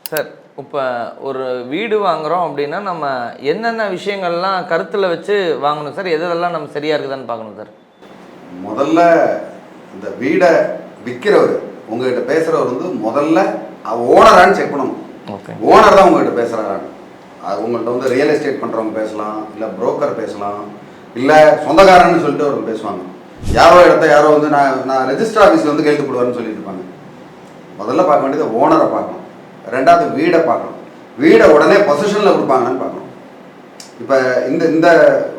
Sir, இப்போ ஒரு வீடு வாங்குறோம் அப்படின்னா, நம்ம என்னென்ன விஷயங்கள்லாம் கருத்தில் வச்சு வாங்கணும் சார்? எதெல்லாம் நம்ம சரியாக இருக்குதான்னு பார்க்கணும் சார். முதல்ல இந்த வீடை விற்கிறவர் உங்ககிட்ட பேசுகிறவர் வந்து முதல்ல ஓனரான்னு செக் பண்ணணும். ஓகே. ஓனர் தான் உங்ககிட்ட பேசுகிறாரான்னு. அது உங்கள்கிட்ட வந்து ரியல் எஸ்டேட் பண்ணுறவங்க பேசலாம், இல்லை புரோக்கர் பேசலாம், இல்லை சொந்தக்காரன்னு சொல்லிட்டு அவங்க பேசுவாங்க. யாரோ இடத்த யாரோ வந்து நான் ரெஜிஸ்டர் ஆஃபீஸில் வந்து கையெழுத்து போடுவார்னு சொல்லிட்டு இருப்பாங்க. முதல்ல பார்க்க வேண்டியது ஓனரை பார்க்கணும். ரெண்டாவது வீடை பார்க்கணும். வீடை உடனே பொசிஷனில் கொடுப்பாங்கன்னு பார்க்கணும். இப்போ இந்த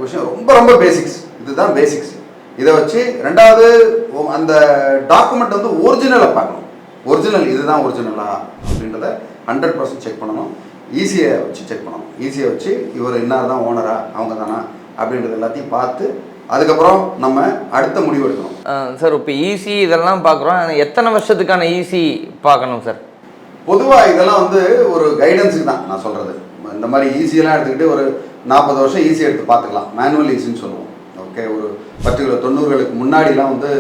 விஷயம் ரொம்ப ரொம்ப பேசிக்ஸ். இதுதான் பேசிக்ஸ். இதை வச்சு ரெண்டாவது அந்த டாக்குமெண்ட் வந்து ஒரிஜினலை பார்க்கணும். ஒரிஜினல் இதுதான் ஒரிஜினலா அப்படின்றத 100% செக் பண்ணணும். ஈஸியை வச்சு செக் பண்ணணும். ஈஸியை வச்சு இவர் இன்னார் தான் ஓனரா, அவங்க தானா அப்படின்றது எல்லாத்தையும் பார்த்து அதுக்கப்புறம் நம்ம அடுத்த முடிவு எடுக்கணும். சார், இப்போ ஈசி இதெல்லாம் பார்க்குறோம். எத்தனை வருஷத்துக்கான ஈசி பார்க்கணும் சார்? பொதுவாக இதெல்லாம் வந்து ஒரு கைடன்ஸுக்கு தான் நான் சொல்கிறது. இந்த மாதிரி ஈஸியெல்லாம் எடுத்துக்கிட்டு ஒரு 40 வருஷம் ஈஸி எடுத்து பார்த்துக்கலாம். மேனுவல் ஈஸின்னு சொல்லுவோம். ஓகே, ஒரு 90களுக்கு முன்னாடிலாம் வந்து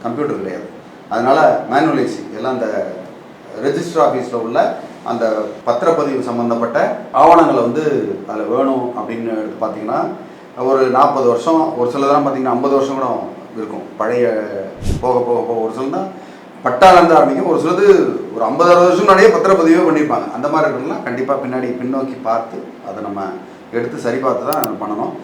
கம்ப்யூட்டர் கிடையாது. அதனால் மேனுவல் ஈஸி எல்லாம் அந்த ரெஜிஸ்டர் ஆஃபீஸில் உள்ள அந்த பத்திரப்பதிவு சம்மந்தப்பட்ட ஆவணங்களை வந்து அதில் வேணும் அப்படின்னு எடுத்து பார்த்தீங்கன்னா ஒரு 40 வருஷம், ஒரு சிலதெல்லாம் பார்த்தீங்கன்னா 50 வருஷம் கூட இருக்கும். பழைய போக போக போக ஒரு சில தான் பட்டாலேருந்து ஆரம்பிக்கும். ஒரு சிலது ஒரு 50-60 வருஷம் முன்னாடியே பத்திரப்பதிவே பண்ணியிருப்பாங்க. அந்த மாதிரி இருக்கலாம். கண்டிப்பாக பின்னாடி பின்னோக்கி பார்த்து அதை நம்ம எடுத்து சரி பார்த்து தான் பண்ணணும்.